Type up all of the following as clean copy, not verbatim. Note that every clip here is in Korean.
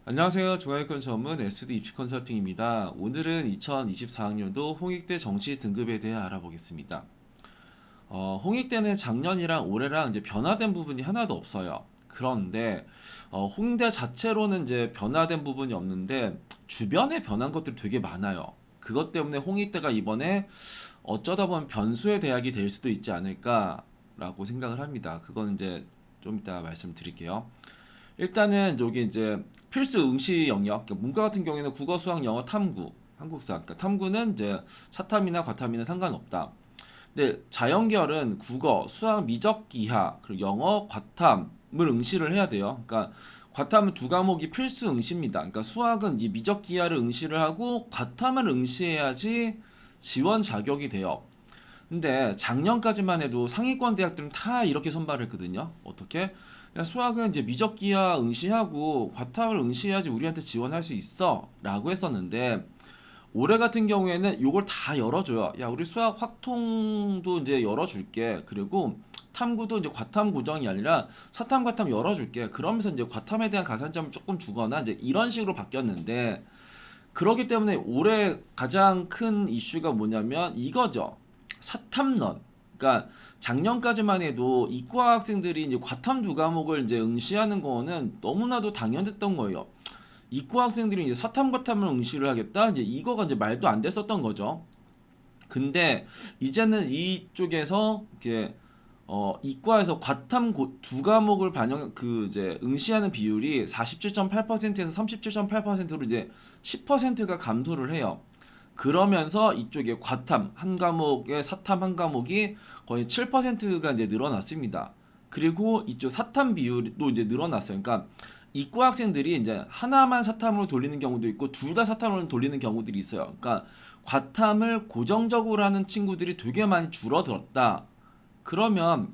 안녕하세요. 중앙일권 전문 SD 입시 컨설팅입니다. 오늘은 2024학년도 홍익대 정시 등급에 대해 알아보겠습니다. 홍익대는 작년이랑 올해랑 이제 변화된 부분이 하나도 없어요. 그런데 홍대 자체로는 이제 변화된 부분이 없는데 주변에 변한 것들이 되게 많아요. 그것 때문에 홍익대가 이번에 어쩌다 보면 변수의 대학이 될 수도 있지 않을까라고 생각을 합니다. 그건 이제 좀 이따 말씀드릴게요. 일단은 여기 이제 필수 응시 영역, 그러니까 문과 같은 경우에는 국어, 수학, 영어, 탐구, 한국사. 그러니까 탐구는 이제 사탐이나 과탐이나 상관없다. 근데 자연계열은 국어, 수학, 미적 기하, 그리고 영어, 과탐을 응시를 해야 돼요. 그러니까 과탐은 두 과목이 필수 응시입니다. 그러니까 수학은 이 미적 기하를 응시를 하고 과탐을 응시해야지 지원 자격이 돼요. 근데 작년까지만 해도 상위권 대학들은 다 이렇게 선발을 했거든요. 어떻게? 야, 수학은 이제 미적기하 응시하고 과탐을 응시해야지 우리한테 지원할 수 있어 라고 했었는데 올해 같은 경우에는 요걸 다 열어줘요. 야, 우리 수학 확통도 이제 열어줄게. 그리고 탐구도 이제 과탐 고정이 아니라 사탐 과탐 열어줄게. 그러면서 이제 과탐에 대한 가산점을 조금 주거나 이제 이런 식으로 바뀌었는데 그렇기 때문에 올해 가장 큰 이슈가 뭐냐면 이거죠. 사탐론. 그러니까 작년까지만 해도 이과 학생들이 이제 과탐 두 과목을 이제 응시하는 거는 너무나도 당연했던 거예요. 이과 학생들이 이제 사탐 과탐을 응시를 하겠다. 이제 이거가 이제 말도 안 됐었던 거죠. 근데 이제는 이쪽에서 이렇게 이과에서 과탐 두 과목을 반영 그 이제 응시하는 비율이 47.8%에서 37.8%로 이제 10%가 감소를 해요. 그러면서 이쪽에 과탐 한 과목에 사탐 한 과목이 거의 7%가 이제 늘어났습니다. 그리고 이쪽 사탐 비율도 이제 늘어났어요. 그러니까 이과 학생들이 이제 하나만 사탐으로 돌리는 경우도 있고 둘 다 사탐으로 돌리는 경우들이 있어요. 그러니까 과탐을 고정적으로 하는 친구들이 되게 많이 줄어들었다. 그러면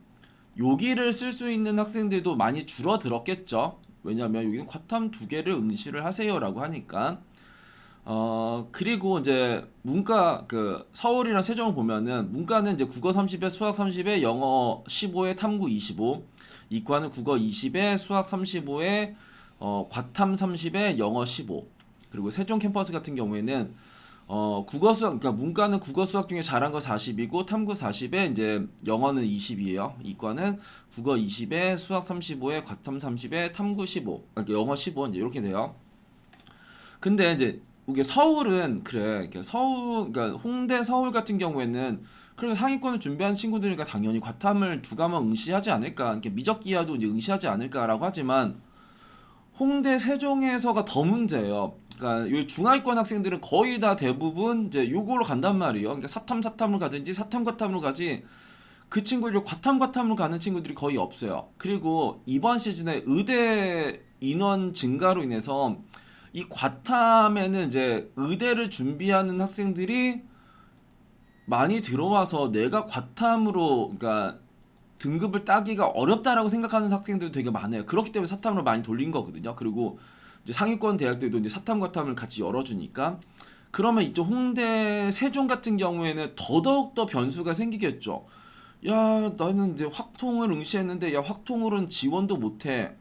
여기를 쓸 수 있는 학생들도 많이 줄어들었겠죠. 왜냐하면 여기는 과탐 두 개를 응시를 하세요라고 하니까. 그리고 이제 문과 그 서울이랑 세종을 보면은 문과는 이제 국어 30에 수학 30에 영어 15에 탐구 25, 이과는 국어 20에 수학 35에 과탐 30에 영어 15. 그리고 세종 캠퍼스 같은 경우에는 국어 수학 그러니까 문과는 국어 수학 중에 잘한 거 40이고 탐구 40에 이제 영어는 20이에요. 이과는 국어 20에 수학 35에 과탐 30에 탐구 15. 그러니까 영어 15 이제 이렇게 돼요. 근데 이제 이게 서울은 그래. 이게 서울, 그러니까 홍대 서울 같은 경우에는 그래서 상위권을 준비하는 친구들이니까 당연히 과탐을 두 과목 응시하지 않을까. 이렇게 미적 기하도 이제 응시하지 않을까라고 하지만 홍대 세종에서가 더 문제예요. 그러니까 요 중하위권 학생들은 거의 다 대부분 이제 요걸로 간단 말이에요. 그러니까 사탐으로 가든지 사탐 과탐으로 가지 그 친구들이 과탐으로 가는 친구들이 거의 없어요. 그리고 이번 시즌에 의대 인원 증가로 인해서 이 과탐에는 이제 의대를 준비하는 학생들이 많이 들어와서 내가 과탐으로 그러니까 등급을 따기가 어렵다라고 생각하는 학생들도 되게 많아요. 그렇기 때문에 사탐으로 많이 돌린 거거든요. 그리고 이제 상위권 대학들도 이제 사탐 과탐을 같이 열어주니까 그러면 이쪽 홍대 세종 같은 경우에는 더더욱 더 변수가 생기겠죠. 야, 나는 이제 확통을 응시했는데 야 확통으로는 지원도 못해.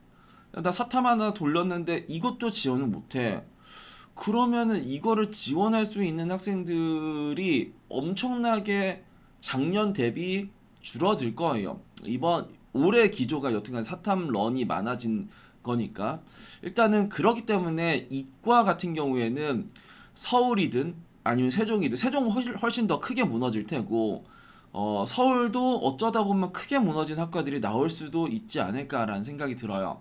야, 나 사탐 하나 돌렸는데 이것도 지원을 못해. 그러면은 이거를 지원할 수 있는 학생들이 엄청나게 작년 대비 줄어들 거예요. 이번 올해 기조가 여튼간 사탐런이 많아진 거니까 일단은 그렇기 때문에 이과 같은 경우에는 서울이든 아니면 세종이든 세종은 훨씬 더 크게 무너질 테고 서울도 어쩌다 보면 크게 무너진 학과들이 나올 수도 있지 않을까라는 생각이 들어요.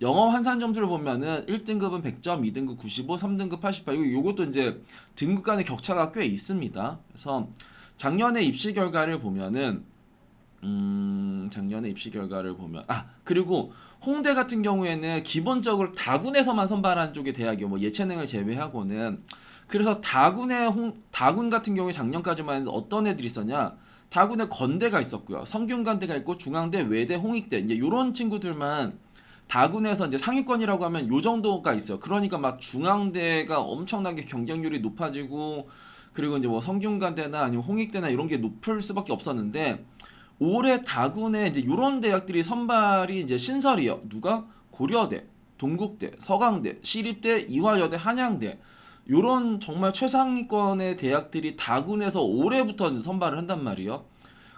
영어 환산 점수를 보면은 1등급은 100점, 2등급 95, 3등급 88. 요것도 이제 등급 간의 격차가 꽤 있습니다. 그래서 작년에 입시 결과를 보면은 작년에 입시 결과를 보면 그리고 홍대 같은 경우에는 기본적으로 다군에서만 선발하는 쪽의 대학이요. 뭐 예체능을 제외하고는 그래서 다군 같은 경우에 작년까지만 해도 어떤 애들이 있었냐? 다군에 건대가 있었고요. 성균관대가 있고 중앙대, 외대, 홍익대 이제 요런 친구들만 다군에서 이제 상위권이라고 하면 요 정도가 있어요. 그러니까 막 중앙대가 엄청나게 경쟁률이 높아지고 그리고 이제 뭐 성균관대나 아니면 홍익대나 이런 게 높을 수밖에 없었는데 올해 다군에 이제 요런 대학들이 선발이 이제 신설이요. 누가? 고려대. 동국대, 서강대, 시립대, 이화여대, 한양대 요런 정말 최상위권의 대학들이 다군에서 올해부터 이제 선발을 한단 말이에요.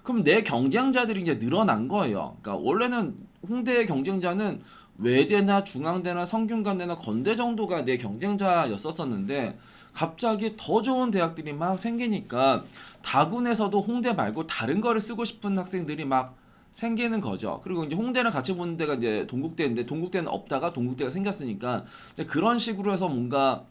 그럼 내 경쟁자들이 이제 늘어난 거예요. 그러니까 원래는 홍대의 경쟁자는 외대나 중앙대나 성균관대나 건대 정도가 내 경쟁자였었었는데 갑자기 더 좋은 대학들이 막 생기니까 다군에서도 홍대 말고 다른 거를 쓰고 싶은 학생들이 막 생기는 거죠. 그리고 이제 홍대랑 같이 보는 데가 이제 동국대인데 동국대는 없다가 동국대가 생겼으니까 이제 그런 식으로 해서 뭔가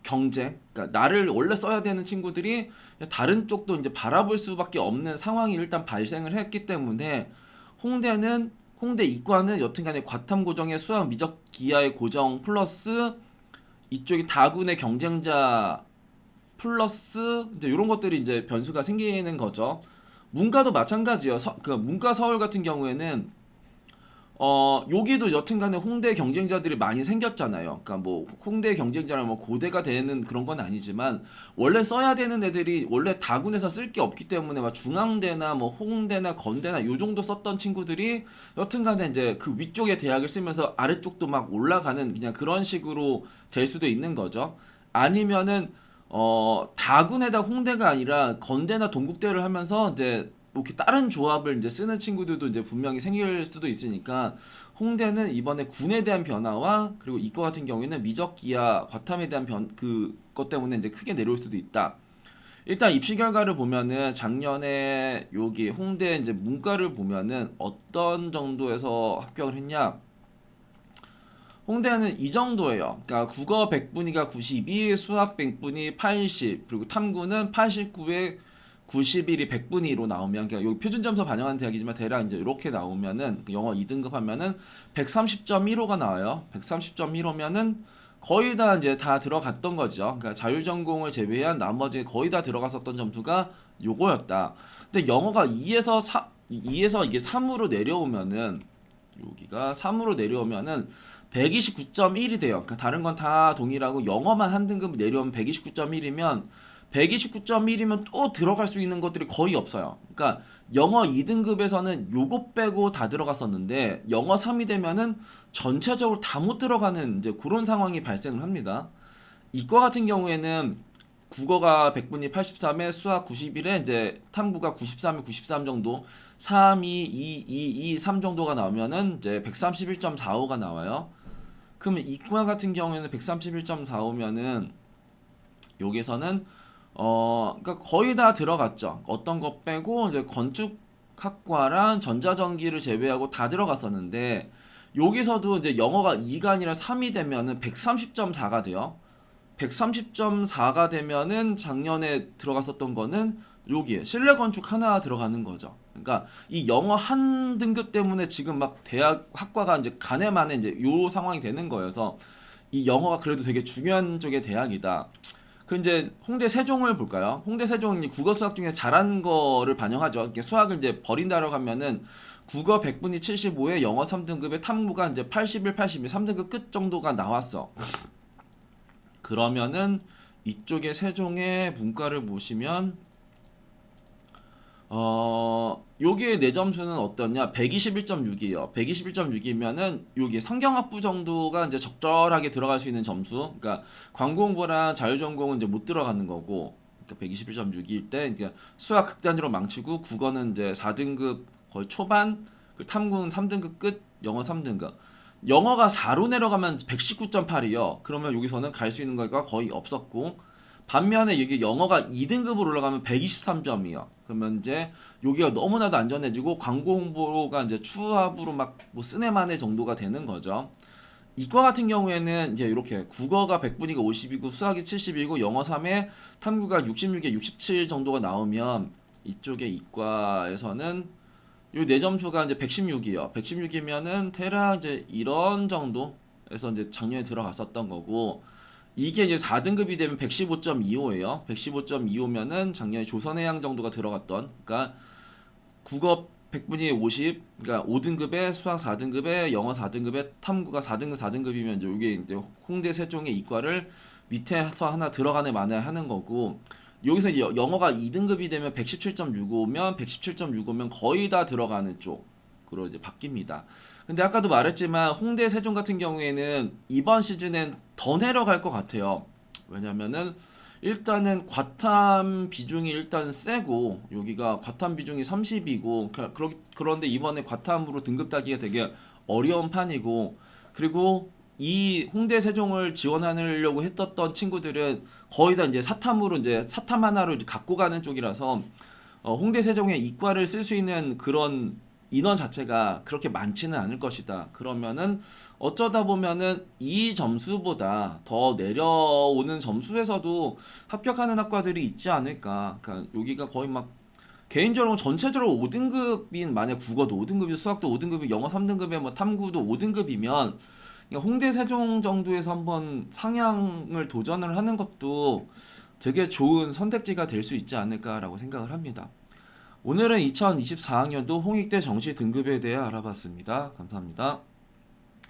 경쟁, 그러니까 나를 원래 써야 되는 친구들이 다른 쪽도 이제 바라볼 수밖에 없는 상황이 일단 발생을 했기 때문에 홍대 이과는 여튼간에 과탐 고정의 수학 미적 기하의 고정 플러스 이쪽이 다군의 경쟁자 플러스 이제 이런 것들이 이제 변수가 생기는 거죠. 문과도 마찬가지예요. 그 문과 서울 같은 경우에는 여기도 여튼간에 홍대 경쟁자들이 많이 생겼잖아요. 그러니까 뭐 홍대 경쟁자랑 뭐 고대가 되는 그런 건 아니지만 원래 써야 되는 애들이 원래 다군에서 쓸 게 없기 때문에 막 중앙대나 뭐 홍대나 건대나 요 정도 썼던 친구들이 여튼간에 이제 그 위쪽의 대학을 쓰면서 아래쪽도 막 올라가는 그냥 그런 식으로 될 수도 있는 거죠. 아니면은 다군에다 홍대가 아니라 건대나 동국대를 하면서 이제 뭐 이렇게 다른 조합을 이제 쓰는 친구들도 이제 분명히 생길 수도 있으니까 홍대는 이번에 군에 대한 변화와 그리고 이과 같은 경우에는 미적 기하 과탐에 대한 그것 때문에 이제 크게 내려올 수도 있다. 일단 입시 결과를 보면은 작년에 여기 홍대 이제 문과를 보면은 어떤 정도에서 합격을 했냐? 홍대는 이 정도예요. 그러니까 국어 100분위가 92, 수학 100분위 80, 그리고 탐구는 89에 91이 100분위로 나오면 그러니까 여기 표준 점수 반영하는 대학이지만 대략 이제 이렇게 나오면은 영어 2등급 하면은 130.15가 나와요. 130.15면은 거의 다 이제 다 들어갔던 거죠. 그러니까 자율전공을 제외한 나머지 거의 다 들어갔었던 점수가 요거였다. 근데 영어가 2에서 이게 3으로 내려오면은 여기가 3으로 내려오면은 129.1이 돼요. 그러니까 다른 건 다 동일하고 영어만 한 등급 내려오면 129.1이면 129.1이면 또 들어갈 수 있는 것들이 거의 없어요. 그러니까 영어 2등급에서는 요거 빼고 다 들어갔었는데 영어 3이 되면은 전체적으로 다 못 들어가는 이제 그런 상황이 발생을 합니다. 이과 같은 경우에는 국어가 100분이 83에 수학 91에 이제 탐구가 93에 93 정도 3, 2, 2, 2, 2, 3 정도가 나오면은 이제 131.45가 나와요. 그러면 이과 같은 경우에는 131.45면은 여기서는 그러니까 거의 다 들어갔죠. 어떤 거 빼고 이제 건축학과랑 전자전기를 제외하고 다 들어갔었는데 여기서도 이제 영어가 2가 아니라 3이 되면은 130.4가 돼요. 130.4가 되면은 작년에 들어갔었던 거는 여기에 실내 건축 하나 들어가는 거죠. 그러니까 이 영어 한 등급 때문에 지금 막 대학 학과가 이제 가네 마네 이제 요 상황이 되는 거여서 이 영어가 그래도 되게 중요한 쪽의 대학이다. 그 이제 홍대 세종을 볼까요? 홍대 세종이 국어 수학 중에 잘한 거를 반영하죠. 이렇게 수학을 이제 버린다라고 하면은 국어 100분이 75에 영어 3등급에 탐구가 이제 81, 82, 3등급 끝 정도가 나왔어. 그러면은 이쪽에 세종의 문과를 보시면 요게 내 점수는 어떠냐? 121.6이에요. 121.6이면은 요게 성경학부 정도가 이제 적절하게 들어갈 수 있는 점수. 그러니까 관공부랑 자율전공은 이제 못 들어가는 거고. 그러니까 121.6일 때 그러니까 수학 극단위로 망치고 국어는 이제 4등급 거의 초반, 그리고 탐구는 3등급 끝, 영어 3등급. 영어가 4로 내려가면 119.8이요. 그러면 여기서는 갈 수 있는 거가 거의 없었고 반면에 이게 영어가 2등급으로 올라가면 123점이요. 그러면 이제 여기가 너무나도 안전해지고 광고 홍보가 이제 추합으로 막 뭐 쓰네마네 정도가 되는 거죠. 이과 같은 경우에는 이제 이렇게 국어가 100분위가 50이고 수학이 70이고 영어 3에 탐구가 66에 67 정도가 나오면 이쪽에 이과에서는 요 내 점수가 이제 116이요. 116이면은 대략 이제 이런 정도에서 이제 작년에 들어갔었던 거고 이게 이제 4등급이 되면 115.25예요. 115.25면은 작년에 조선해양 정도가 들어갔던 그러니까 국어 100분위에 50, 그러니까 5등급에 수학 4등급에 영어 4등급에 탐구가 4등급 4등급이면 이게 이제 홍대 세종의 이과를 밑에서 하나 들어가네 마네 하는 거고 여기서 이제 영어가 2등급이 되면 117.65면 거의 다 들어가는 쪽으로 이제 바뀝니다. 근데 아까도 말했지만 홍대 세종 같은 경우에는 이번 시즌엔 더 내려갈 것 같아요. 왜냐면은 일단은 과탐 비중이 일단 세고 여기가 과탐 비중이 30이고 그런데 이번에 과탐으로 등급 따기가 되게 어려운 판이고 그리고 이 홍대 세종을 지원하려고 했었던 친구들은 거의 다 이제 사탐으로 이제 사탐 하나로 이제 갖고 가는 쪽이라서 홍대 세종에 이과를 쓸 수 있는 그런 인원 자체가 그렇게 많지는 않을 것이다. 그러면은 어쩌다 보면은 이 점수보다 더 내려오는 점수에서도 합격하는 학과들이 있지 않을까. 그러니까 여기가 거의 막 개인적으로 전체적으로 5등급인 만약 국어도 5등급이 수학도 5등급이 영어 3등급에 뭐 탐구도 5등급이면 홍대 세종 정도에서 한번 상향을 도전을 하는 것도 되게 좋은 선택지가 될 수 있지 않을까라고 생각을 합니다. 오늘은 2024학년도 홍익대 정시 등급에 대해 알아봤습니다. 감사합니다.